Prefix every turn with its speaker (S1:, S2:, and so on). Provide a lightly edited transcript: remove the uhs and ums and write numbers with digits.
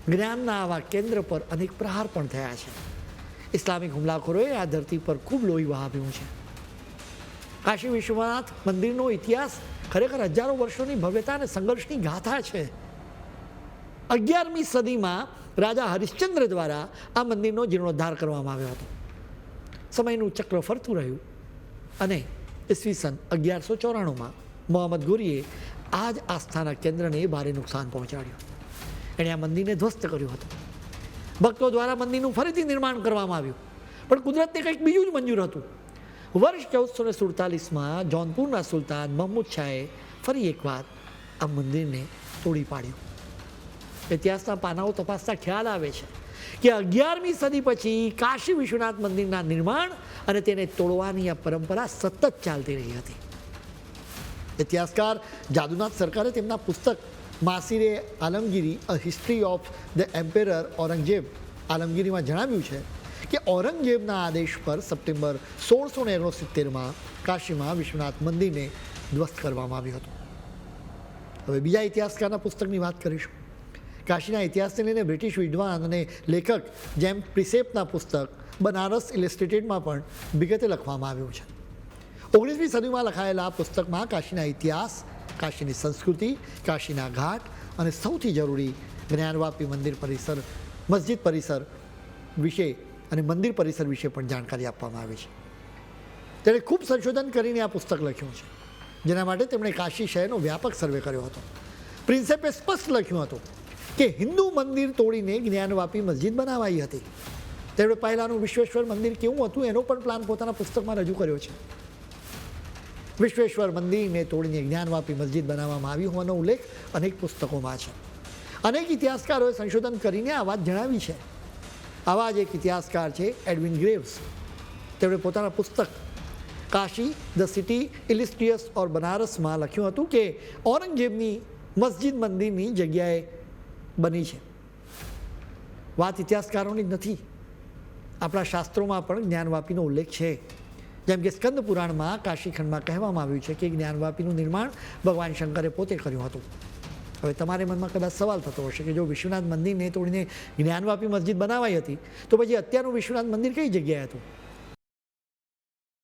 S1: જ્ઞાનના આવા કેન્દ્ર પર અનેક પ્રહાર પણ થયા છે. ઇસ્લામિક હુમલાખોરોએ આ ધરતી પર ખૂબ લોહી વહાવ્યું છે. કાશી વિશ્વનાથ મંદિરનો ઇતિહાસ ખરેખર હજારો વર્ષોની ભવ્યતા અને સંઘર્ષની ગાથા છે. 11મી સદીમાં રાજા હરિશ્ચંદ્ર દ્વારા આ મંદિરનો જીર્ણોદ્ધાર કરવામાં આવ્યો હતો. સમયનું ચક્ર ફરતું રહ્યું અને ઈસવીસન 1194માં મોહમ્મદ ઘોરીએ આ જ આસ્થાના કેન્દ્રને ભારે નુકસાન પહોંચાડ્યું. એણે આ મંદિરને ધ્વસ્ત કર્યું હતું. ભક્તો દ્વારા મંદિરનું ફરીથી નિર્માણ કરવામાં આવ્યું, પણ કુદરતને કંઈક બીજું જ મંજૂર હતું. વર્ષ 1447માં જૌનપુરના સુલતાન મહમૂદ શાહે ફરી એકવાર આ મંદિરને તોડી પાડ્યું. ઇતિહાસના પાનાઓ તપાસતા ખ્યાલ આવે છે કે 11મી સદી પછી કાશી વિશ્વનાથ મંદિરના નિર્માણ અને તેને તોડવાની આ પરંપરા સતત ચાલતી રહી હતી. ઇતિહાસકાર જાદુનાથ સરકારે તેમના પુસ્તક માસીરે આલમગીરી અ હિસ્ટ્રી ઓફ ધ એમ્પેરર ઔરંગઝેબ આલમગીરીમાં જણાવ્યું છે કે ઔરંગઝેબના આદેશ પર સપ્ટેમ્બર 1669માં કાશીમાં વિશ્વનાથ મંદિરને ધ્વસ્ત કરવામાં આવ્યું હતું. હવે બીજા ઇતિહાસકારના પુસ્તકની વાત કરીશું. કાશીના ઇતિહાસને લઈને બ્રિટિશ વિદ્વાન અને લેખક જેમ પ્રિસેપના પુસ્તક બનારસ ઇલિસ્ટ્રેટેડમાં પણ વિગતે લખવામાં આવ્યું છે. 19મી સદીમાં લખાયેલા આ પુસ્તકમાં કાશીના ઇતિહાસ, કાશીની સંસ્કૃતિ, કાશીના ઘાટ અને સૌથી જરૂરી જ્ઞાનવાપી મંદિર પરિસર, મસ્જિદ પરિસર વિશે અને મંદિર પરિસર વિશે પણ જાણકારી આપવામાં આવી છે. તેણે ખૂબ સંશોધન કરીને આ પુસ્તક લખ્યું છે, જેના માટે તેમણે કાશી શહેરનો વ્યાપક સર્વે કર્યો હતો. પ્રિન્સેપે સ્પષ્ટ લખ્યું હતું કે હિન્દુ મંદિર તોડીને જ્ઞાનવાપી મસ્જિદ બનાવાઈ હતી. તેમણે પહેલાંનું વિશ્વેશ્વર મંદિર કેવું હતું એનો પણ પ્લાન પોતાના પુસ્તકમાં રજૂ કર્યો છે. વિશ્વેશ્વર મંદિરને તોડીને જ્ઞાનવાપી મસ્જિદ બનાવવામાં આવી હોવાનો ઉલ્લેખ અનેક પુસ્તકોમાં છે. અનેક ઇતિહાસકારોએ સંશોધન કરીને આ વાત જણાવી છે. આવા જ એક ઇતિહાસકાર છે એડવિન ગ્રેવ્સ. તેમણે પોતાના પુસ્તક કાશી ધ સિટી ઇલિસ્ટ્રિયસ ઓર બનારસમાં લખ્યું હતું કે ઔરંગઝેબની મસ્જિદ મંદિરની જગ્યાએ બની છે. વાત ઇતિહાસકારોની જ નથી, આપણા શાસ્ત્રોમાં પણ જ્ઞાનવાપીનો ઉલ્લેખ છે. જેમ કે સ્કંદ પુરાણમાં કાશીખંડમાં કહેવામાં આવ્યું છે કે જ્ઞાનવાપીનું નિર્માણ ભગવાન શંકરે પોતે કર્યું હતું. હવે તમારે મનમાં કદાચ સવાલ થતો હશે કે જો વિશ્વનાથ મંદિરને તોડીને જ્ઞાનવાપી મસ્જિદ બનાવાઈ હતી તો પછી અત્યારનું વિશ્વનાથ મંદિર કઈ જગ્યાએ હતું?